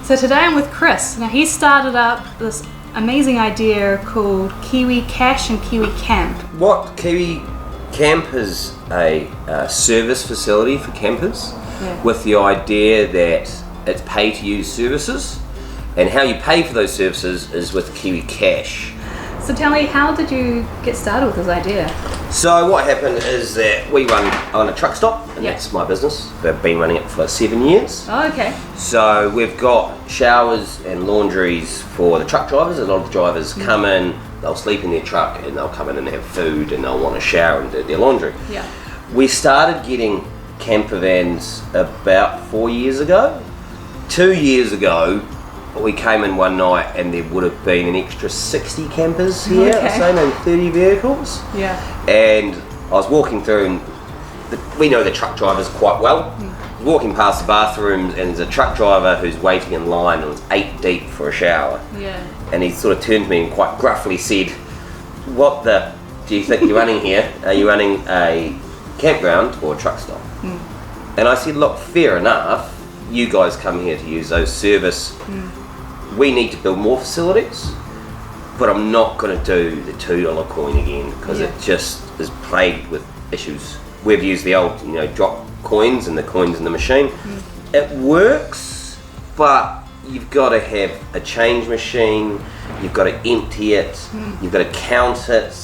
So today I'm with Chris. Now he started up this amazing idea called KiwiCash and KiwiCamp. What KiwiCamp is a service facility for campers, with the idea that it's pay to use services, and how you pay for those services is with KiwiCash. So tell me, how did you get started with this idea? So what happened is that we run on a truck stop, and that's my business. We've been running it for 7 years. Oh, okay. So we've got showers and laundries for the truck drivers. A lot of the drivers come in, they'll sleep in their truck, and they'll come in and have food, and they'll want to shower and do their laundry. Yeah. We started getting camper vans about 4 years ago. 2 years ago, we came in one night and there would have been an extra 60 campers here, I say, maybe 30 vehicles. Yeah. And I was walking through, and we know the truck drivers quite well. Walking past the bathrooms, and there's a truck driver who's waiting in line and was 8 deep for a shower. Yeah. And he sort of turned to me and quite gruffly said, "What the do you think you're running here? Are you running a campground or a truck stop?" And I said, "Look, fair enough. You guys come here to use those service. We need to build more facilities, but I'm not going to do the $2 coin again, because it just is plagued with issues. We've used the old, drop coins and the coins in the machine. It works, but you've got to have a change machine. You've got to empty it. You've got to count it.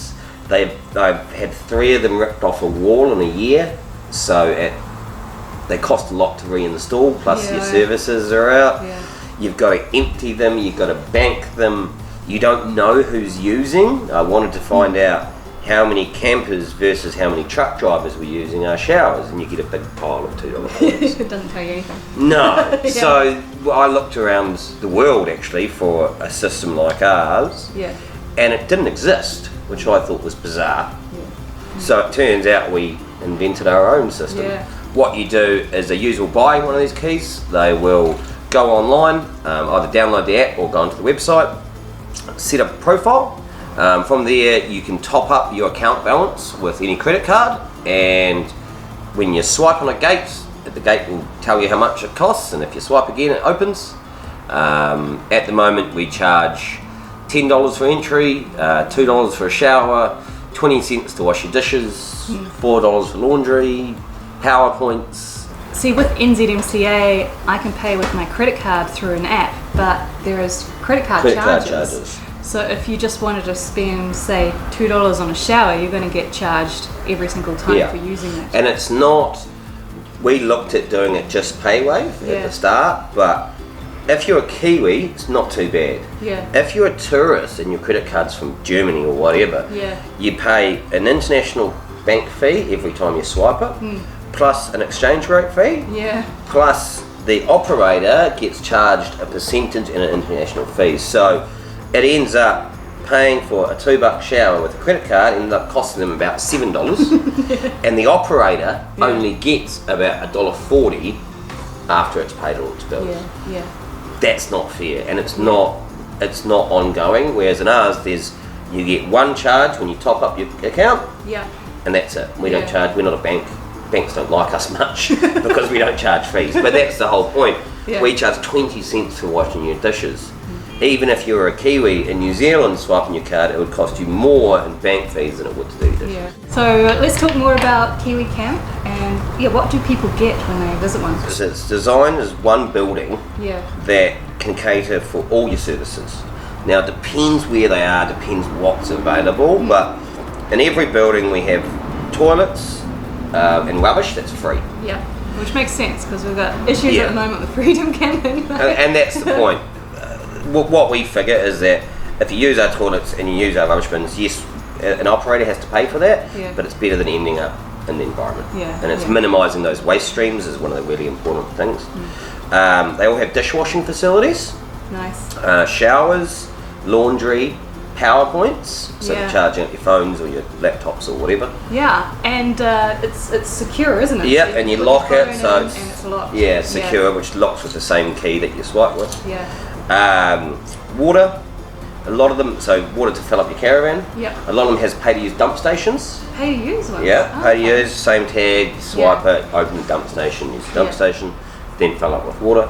I've had 3 of them ripped off a wall in a year, so they cost a lot to reinstall, plus your services are out. You've got to empty them, you've got to bank them. You don't know who's using. I wanted to find out how many campers versus how many truck drivers were using our showers, and you get a big pile of $2 coins. It doesn't tell you anything. No. So I looked around the world actually for a system like ours, and it didn't exist, which I thought was bizarre. So it turns out we invented our own system. What you do is a user will buy one of these keys, they will go online, either download the app or go onto the website, set up a profile. From there you can top up your account balance with any credit card, and when you swipe on a gate, the gate will tell you how much it costs, and if you swipe again it opens. At the moment we charge $10 for entry, $2 for a shower, 20 cents to wash your dishes, $4 for laundry, power points. See, with NZMCA, I can pay with my credit card through an app, but there is credit card charges. So if you just wanted to spend, say, $2 on a shower, you're going to get charged every single time for using that. And it's not, we looked at doing it just PayWave at the start, but if you're a Kiwi, it's not too bad. If you're a tourist and your credit card's from Germany or whatever, you pay an international bank fee every time you swipe it, plus an exchange rate fee, plus the operator gets charged a percentage and an international fee. So it ends up paying for a $2 shower with a credit card, ends up costing them about $7, and the operator only gets about $1.40 after it's paid all its bills. That's not fair, and it's not ongoing. Whereas in ours, you get one charge when you top up your account, and that's it. We don't charge. We're not a bank. Banks don't like us much because we don't charge fees, but that's the whole point. We charge 20 cents for washing your dishes. Even if you were a Kiwi in New Zealand swiping your card, it would cost you more in bank fees than it would to do your dishes. So let's talk more about KiwiCamp, and what do people get when they visit one? So it's designed as one building that can cater for all your services. Now it depends where they are, depends what's available, but in every building we have toilets, and rubbish that's free. Which makes sense, because we've got issues at the moment with freedom camping. And that's the point. What we figure is that if you use our toilets and you use our rubbish bins, yes, an operator has to pay for that, but it's better than ending up in the environment. And it's minimising those waste streams is one of the really important things. They all have dishwashing facilities, showers, laundry, power points, so you're charging up your phones or your laptops or whatever. And it's secure, isn't it? Yeah, so and you lock it, so it's locked. Secure, which locks with the same key that you swipe with. Water, a lot of them, so water to fill up your caravan. A lot of them has pay-to-use dump stations. Pay-to-use ones? Pay-to-use, same tag, swipe it, open the dump station, use the dump station. then fill up with water.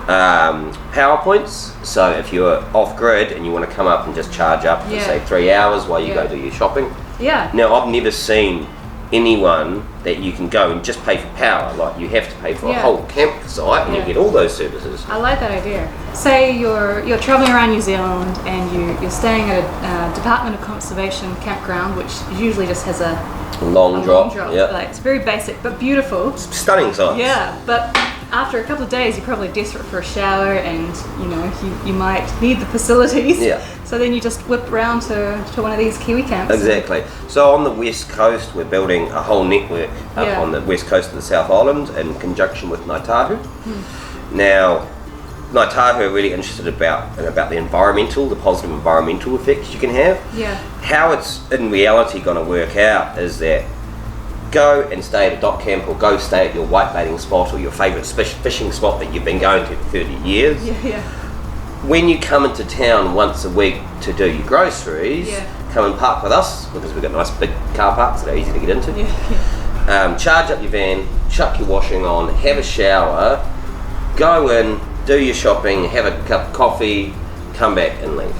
Power points, so if you're off grid and you want to come up and just charge up for say 3 hours while you go do your shopping. Now I've never seen anyone that you can go and just pay for power, like you have to pay for a whole campsite and you get all those services. I like that idea. Say you're traveling around New Zealand and you're staying at a Department of Conservation campground, which usually just has a long drop. Like, it's very basic but beautiful. It's stunning sights. Yeah, but after a couple of days you're probably desperate for a shower and you might need the facilities. So then you just whip around to one of these Kiwi camps. Exactly. So on the west coast we're building a whole network up on the west coast of the South Island in conjunction with Ngāi Tahu. Now Ngāi Tahu are really interested about the positive environmental effects you can have. How it's in reality going to work out is that go and stay at a dock camp or go stay at your whitebaiting spot or your favourite fishing spot that you've been going to for 30 years. When you come into town once a week to do your groceries, come and park with us because we've got nice big car parks that are easy to get into. Charge up your van, chuck your washing on, have a shower, go in, do your shopping, have a cup of coffee, come back and leave.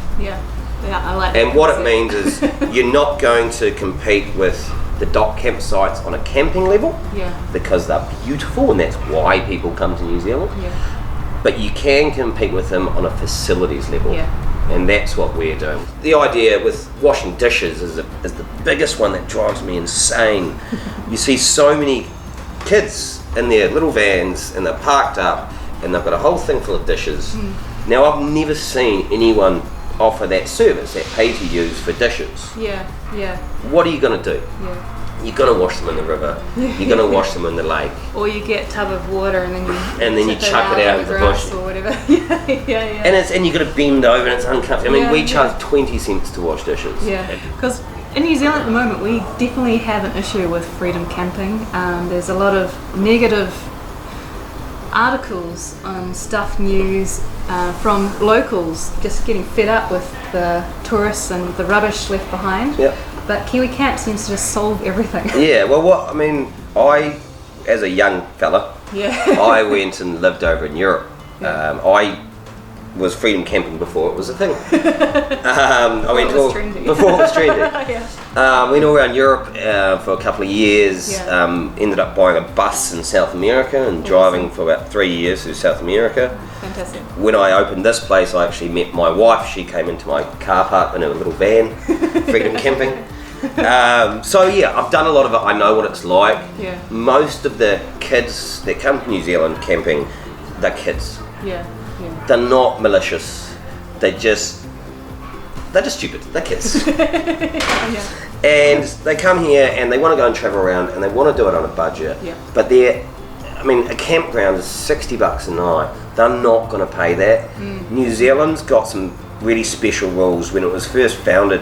I like that. And what it means is you're not going to compete with the dock campsites on a camping level because they're beautiful and that's why people come to New Zealand. But you can compete with them on a facilities level. And that's what we're doing. The idea with washing dishes is the biggest one that drives me insane. You see so many kids in their little vans and they're parked up and they've got a whole thing full of dishes. Now I've never seen anyone offer that service, that pay to use for dishes. What are you going to do? You're going to wash them in the river. You're going to wash them in the lake. Or you get a tub of water and then you chuck it out in the bush or whatever. And you've got to bend over and it's uncomfortable. I mean, we charge 20 cents to wash dishes. Because in New Zealand at the moment we definitely have an issue with freedom camping. There's a lot of negative articles on Stuff News from locals just getting fed up with the tourists and the rubbish left behind. But KiwiCamp seems to just solve everything. I, as a young fella, I went and lived over in Europe. I was freedom camping before it was a thing. Before it was trendy. Went all around Europe for a couple of years. Ended up buying a bus in South America and driving for about 3 years through South America. Fantastic. When I opened this place, I actually met my wife. She came into my car park in a little van, freedom camping. I've done a lot of it. I know what it's like. Most of the kids that come to New Zealand camping, they're kids. They're not malicious. They're just stupid. They're kids. And they come here and they want to go and travel around and they want to do it on a budget. But a campground is $60 a night. They're not going to pay that. New Zealand's got some really special rules. When it was first founded,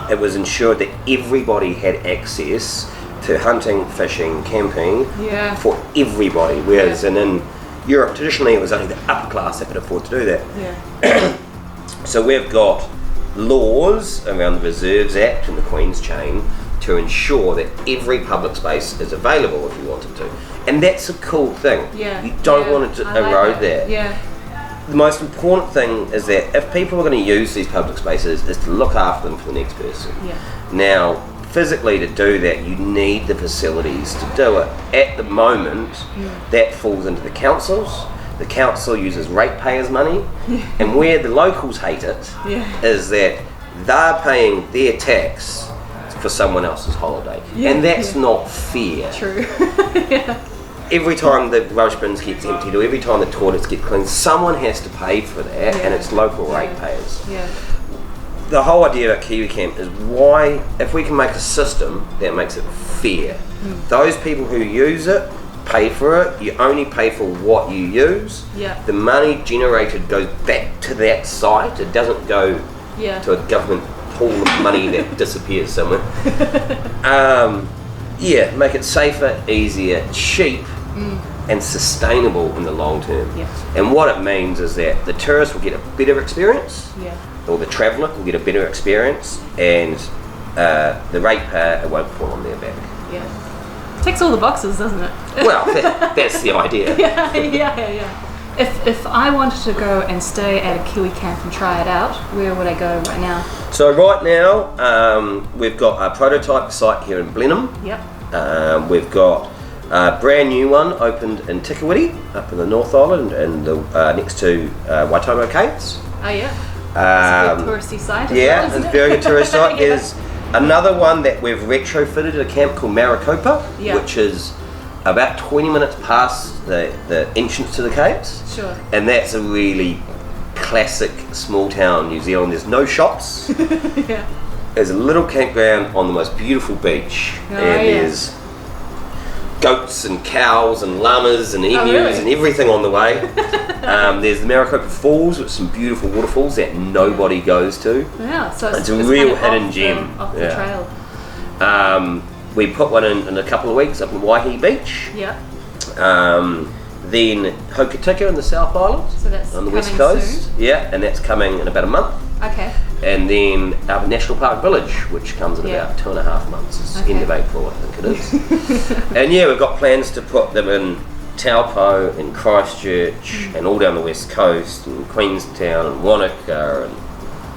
it was ensured that everybody had access to hunting, fishing, camping for everybody. Whereas in Europe, traditionally it was only the upper class that could afford to do that. So we've got laws around the Reserves Act and the Queen's Chain to ensure that every public space is available if you wanted to. And that's a cool thing. You don't want to erode that. The most important thing is that if people are going to use these public spaces is to look after them for the next person. Now, physically to do that, you need the facilities to do it. At the moment, that falls into the councils. The council uses ratepayers' money, and where the locals hate it is that they're paying their tax for someone else's holiday, and that's not fair. True. Every time the rubbish bins gets emptied or every time the toilets get cleaned, someone has to pay for that, and it's local ratepayers. The whole idea about KiwiCamp is why, if we can make a system that makes it fair, those people who use it pay for it. You only pay for what you use. The money generated goes back to that site. It doesn't go to a government pool of money that disappears somewhere. Make it safer, easier, cheap, and sustainable in the long term. And what it means is that the tourist will get a better experience, or the traveller will get a better experience, and the ratepayer, it won't fall on their back. Ticks all the boxes, doesn't it? Well, that's the idea. Yeah. If I wanted to go and stay at a Kiwi camp and try it out, where would I go right now? So right now, we've got a prototype site here in Blenheim. Yep. We've got a brand new one opened in Tikawiti, up in the North Island, and next to Waitomo Caves. Oh yeah. It's a good touristy site. Yeah, it's a very good tourist site. There's another one that we've retrofitted at a camp called Maricopa, which is about 20 minutes past the entrance to the caves. Sure. And that's a really classic small town New Zealand. There's no shops. Yeah. There's a little campground on the most beautiful beach, and there's goats and cows and llamas and emus and everything on the way. There's the Maricopa Falls with some beautiful waterfalls that nobody goes to. Yeah, so it's a real kind of hidden gem. Off the trail. We put one in a couple of weeks up in Waihi Beach. Yeah. Then Hokitika in the South Island, so that's on the west coast. Soon. Yeah, and that's coming in about a month. Okay. And then our National Park Village, which comes in about 2.5 months. It's end of April, I think it is. And we've got plans to put them in Taupo and Christchurch and all down the west coast and Queenstown and Wanaka. And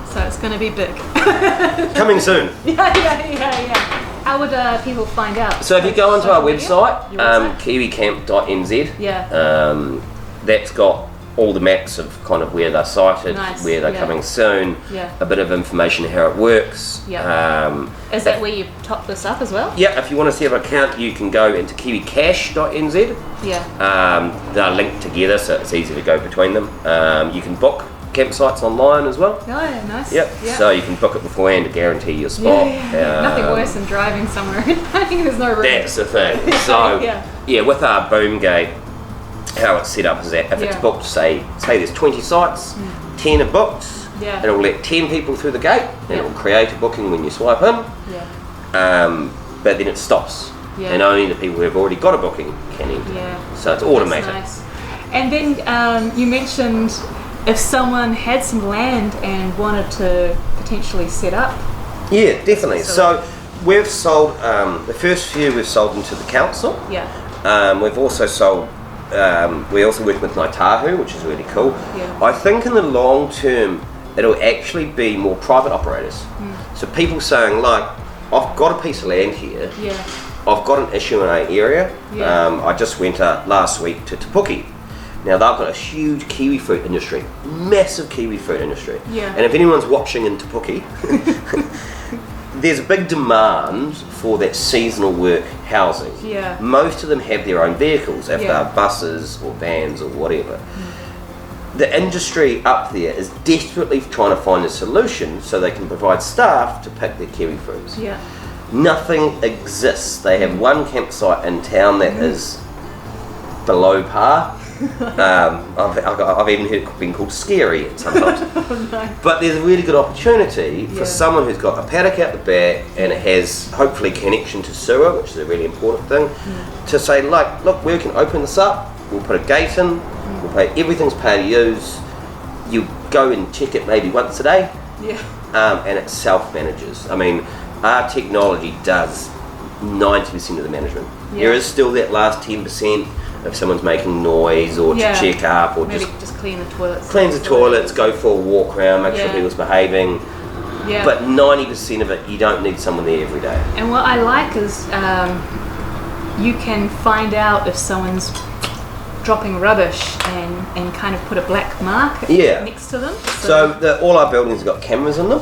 so it's going to be big. Coming soon. Yeah. How would people find out? So if you go onto our website, KiwiCamp.nz, that's got all the maps of kind of where they're sited, where they're coming soon, a bit of information how it works. Is that where you top this up as well? Yeah, if you want to set up an account, you can go into KiwiCash.nz. They're linked together, so it's easy to go between them. You can book campsites online as well. Oh yeah, nice. Yep. So you can book it beforehand to guarantee your spot. Nothing worse than driving somewhere and there's no room. That's the thing. So with our boom gate, how it's set up is that if it's booked, say there's 20 sites, 10 are booked, it'll let 10 people through the gate, and it'll create a booking when you swipe in. But then it stops, and only the people who have already got a booking can enter. So it's automated. That's nice. And then you mentioned if someone had some land and wanted to potentially set up. Yeah, definitely. So we've sold the first few. We've sold them to the council. We've also sold. We also work with Ngāi Tahu, which is really cool. I think in the long term, it'll actually be more private operators. So people saying like, I've got a piece of land here. I've got an issue in our area. I just went last week to Te Puke. Now they've got a huge kiwi fruit industry, massive kiwi fruit industry. And if anyone's watching in Te Puke, there's a big demand for that seasonal work housing. Most of them have their own vehicles, if they're buses or vans or whatever. The industry up there is desperately trying to find a solution so they can provide staff to pick their kiwi fruits. Nothing exists. They have one campsite in town that is below par. I've even heard it been called scary sometimes. But there's a really good opportunity for someone who's got a paddock out the back and it has hopefully connection to sewer, which is a really important thing, to say like, look, we can open this up, we'll put a gate in, we'll pay, everything's pay to use, you go and check it maybe once a day, and it self-manages. I mean, our technology does 90% of the management. There is still that last 10% if someone's making noise or to check up or maybe just clean the toilets. Cleans the toilets, go for a walk around, make sure people's behaving. But 90% of it, you don't need someone there every day. And what I like is you can find out if someone's dropping rubbish and kind of put a black mark next to them. So all our buildings have got cameras in them.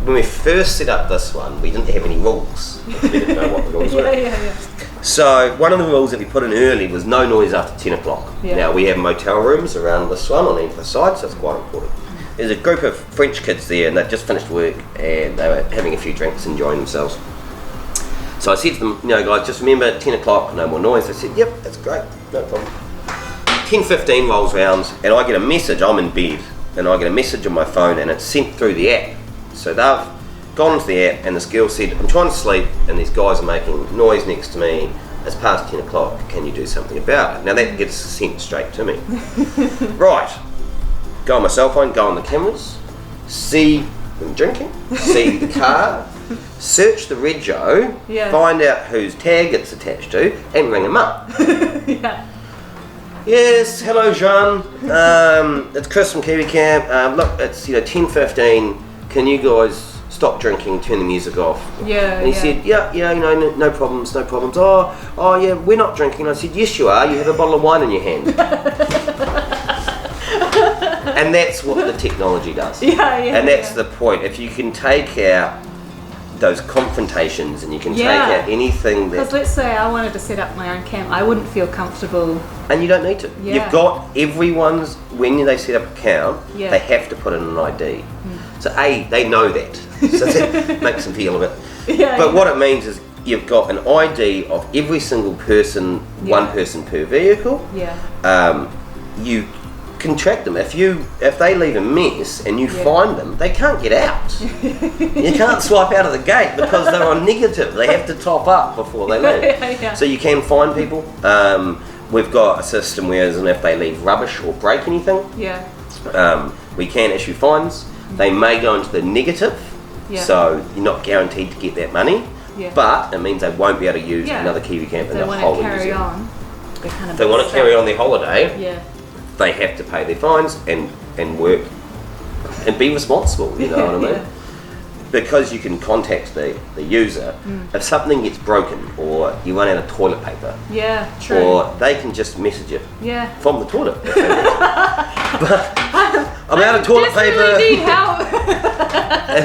When we first set up this one, we didn't have any rules. We didn't know what the rules were. So one of the rules that we put in early was no noise after 10 o'clock. Now we have motel rooms around this one on either side, so it's quite important. There's a group of French kids there and they'd just finished work and they were having a few drinks, enjoying themselves. So I said to them, guys, just remember 10 o'clock, no more noise. They said, yep, that's great, no problem. 10:15 rolls round and I get a message, I'm in bed, and I get a message on my phone and it's sent through the app. So they've gone into the app and this girl said, I'm trying to sleep and these guys are making noise next to me, it's past 10 o'clock, can you do something about it? Now that gets sent straight to me. Right, go on my cell phone, go on the cameras, see them drinking, see the car, search the rego, find out whose tag it's attached to, and ring them up. Yes, hello Jean. It's Chris from KiwiCamp. Look, it's 10:15. Can you guys stop drinking, turn the music off? And he said, no problems. Oh yeah, we're not drinking. I said, yes you are. You have a bottle of wine in your hand. And that's what the technology does. And that's the point. If you can take out those confrontations and you can take out anything that... Because let's say I wanted to set up my own camp, I wouldn't feel comfortable. And you don't need to. You've got everyone's, when they set up a camp, they have to put in an ID. So they know that. So that makes them feel a bit... But what it means is you've got an ID of every single person, one person per vehicle. You can track them. If they leave a mess and you find them, they can't get out. You can't swipe out of the gate because they're on negative. They have to top up before they leave. So you can find people. We've got a system where if they leave rubbish or break anything, we can issue fines. They may go into the negative, so you're not guaranteed to get that money, but it means they won't be able to use another KiwiCamp in the whole of New Zealand. If they want to carry on their holiday, they have to pay their fines and work and be responsible, you know what I mean? Because you can contact the user if something gets broken or you run out of toilet paper. Or they can just message you from the toilet. But I'm out of toilet paper. Need help.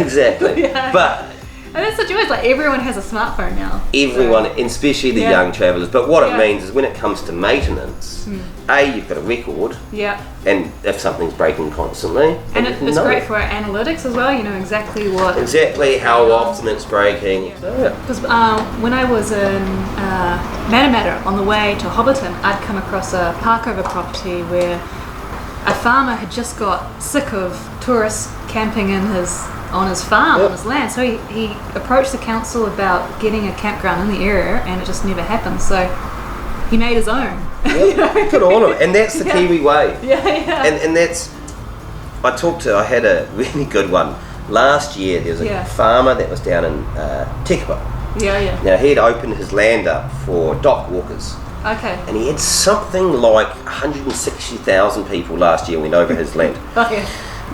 Exactly. But and that's the joy, it's like everyone has a smartphone now. Everyone, and especially the young travellers. But what it means is when it comes to maintenance, you've got a record, and if something's breaking constantly, and it's great for our analytics as well. You know exactly how often it's breaking. Because when I was in Matamata on the way to Hobbiton, I'd come across a parkover property where a farmer had just got sick of tourists camping on his farm, on his land. So he approached the council about getting a campground in the area, and it just never happened. So he made his own. Good on him. And that's the Kiwi way. And that's, I had a really good one. Last year there was a farmer that was down in Tekapa. Now he'd opened his land up for dock walkers. And he had something like 160,000 people last year went over his land.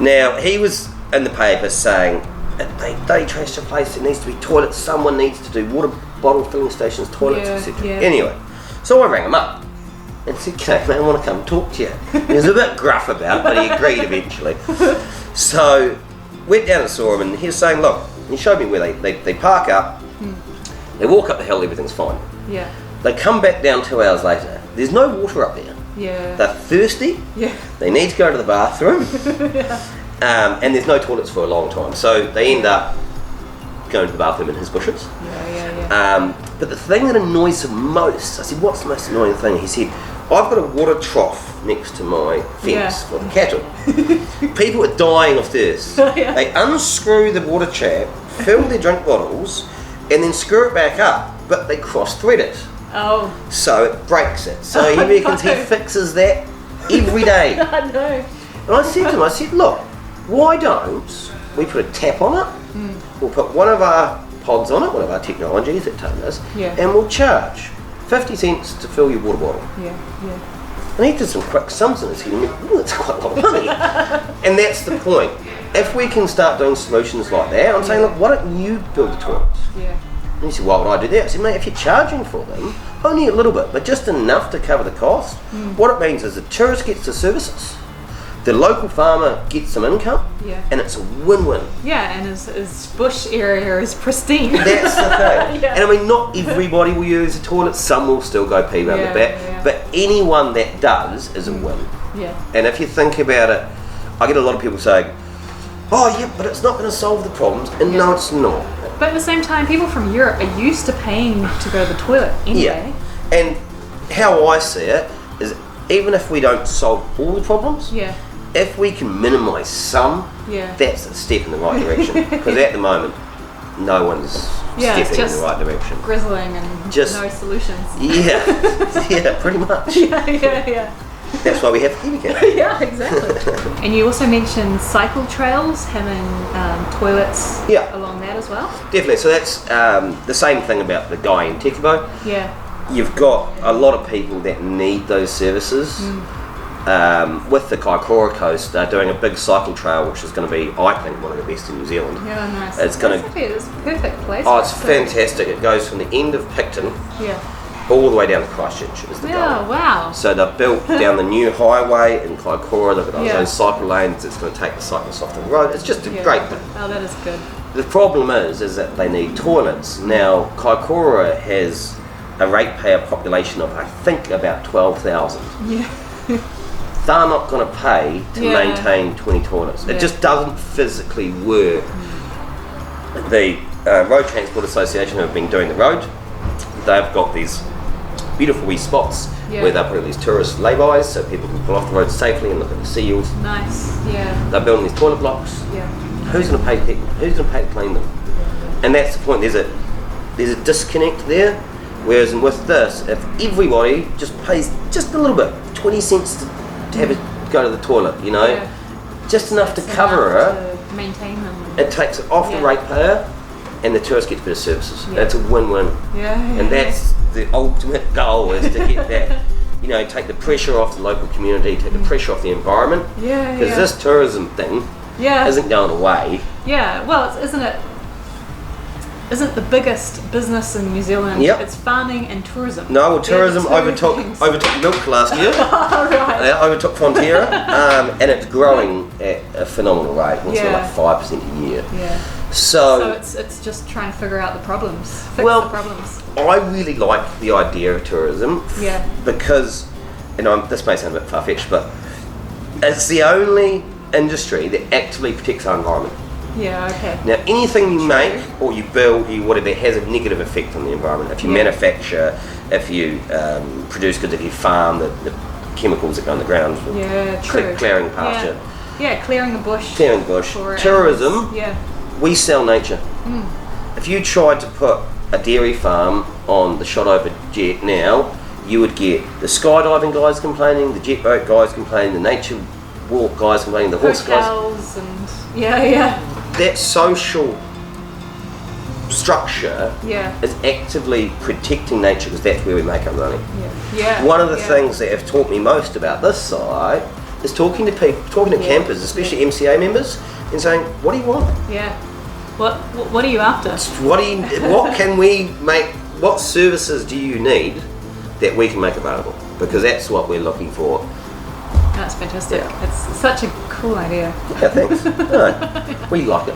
Now he was in the paper saying they trashed the place, there needs to be toilets, someone needs to do water bottle filling stations, toilets, etc. Anyway, so I rang him up and said, "Okay, mate, I want to come talk to you." He was a bit gruff about it, but he agreed eventually. So went down and saw him, and he was saying, look, he showed me where they park up, they walk up the hill, everything's fine. They come back down 2 hours later, there's no water up there. They're thirsty, they need to go to the bathroom, and there's no toilets for a long time. So they end up going to the bathroom in his bushes. But the thing that annoys him most, I said, what's the most annoying thing? He said, I've got a water trough next to my fence for the cattle. People are dying of thirst. They unscrew the water tap, fill their drink bottles, and then screw it back up, but they cross-thread it. So it breaks it. So he reckons he fixes that every day. And I said to him, look, why don't we put a tap on it? We'll put one of our pods on it, one of our technologies that Tone does, and we'll charge 50 cents to fill your water bottle. And he did some quick sums in his head and went, that's quite a lot of money. And that's the point. If we can start doing solutions like that, I'm saying, look, why don't you build the toilets? And he said, why would I do that? I said, mate, if you're charging for them, only a little bit, but just enough to cover the cost, what it means is the tourist gets the services, the local farmer gets some income, and it's a win-win. And his bush area is pristine. That's the thing. And I mean, not everybody will use a toilet, some will still go pee around the back, but anyone that does is a win. And if you think about it, I get a lot of people saying, oh yeah, but it's not going to solve the problems, and no, it's not. But at the same time, people from Europe are used to paying to go to the toilet anyway. And how I see it is, even if we don't solve all the problems, if we can minimise some, that's a step in the right direction. Because at the moment, no one's stepping in the right direction. Grizzling and just no solutions. Pretty much. That's why we have KiwiCamp. Exactly. And you also mentioned cycle trails having toilets along that as well. Definitely. So that's the same thing about the guy in Tekebo. Yeah. You've got a lot of people that need those services. With the Kaikoura coast, they're doing a big cycle trail, which is going to be, I think, one of the best in New Zealand. Yeah, nice. It's going to. It's a perfect place. Oh, it's fantastic. It goes from the end of Picton. All the way down to Christchurch is the goal. Oh, wow. So they've built down the new highway in Kaikoura. They've got those cycle lanes. It's going to take the cyclists off the road. It's just a great thing. Oh, that is good. The problem is that they need toilets. Now, Kaikoura has a ratepayer population of, I think, about 12,000. Yeah. They're not going to pay to maintain 20 toilets. It just doesn't physically work. The Road Transport Association have been doing the road. They've got these beautiful wee spots where they put these tourist lay-bys so people can pull off the road safely and look at the seals. Nice, yeah. They're building these toilet blocks. Yeah. Who's going to pay people? Who's going to pay to clean them? And that's the point. There's a disconnect there. Whereas with this, if everybody just pays just a little bit, 20 cents to have it go to the toilet, you know, just enough to cover it, to maintain them. it takes it off the ratepayer, and the tourist gets better services. It's a win-win. And that's the ultimate goal, is to get that, you know, take the pressure off the local community, take the pressure off the environment. Because this tourism thing isn't going away. Yeah, well, isn't the biggest business in New Zealand? It's farming and tourism. No, well, tourism overtook milk last year. Overtook Fonterra, and it's growing at a phenomenal rate. It's like 5% a year. So it's just trying to figure out the problems, fix the problems. I really like the idea of tourism. Because, you know, this may sound a bit far-fetched, but it's the only industry that actively protects our environment. Now, anything you make or you build, whatever, has a negative effect on the environment. If you manufacture, if you produce goods, if you farm, the chemicals that go on the ground, clearing pasture. Clearing the bush. Tourism, we sell nature. If you tried to put a dairy farm on the Shotover jet now, you would get the skydiving guys complaining, the jet boat guys complaining, the nature walk guys complaining, the horse guys. And that social structure is actively protecting nature, because that's where we make our money. One of the things that have taught me most about this side is talking to people, talking to campers, especially MCA members, and saying, "What do you want? What are you after? What can we make? What services do you need that we can make available? Because that's what we're looking for." That's fantastic. It's such a cool idea. Yeah, thanks. We like it.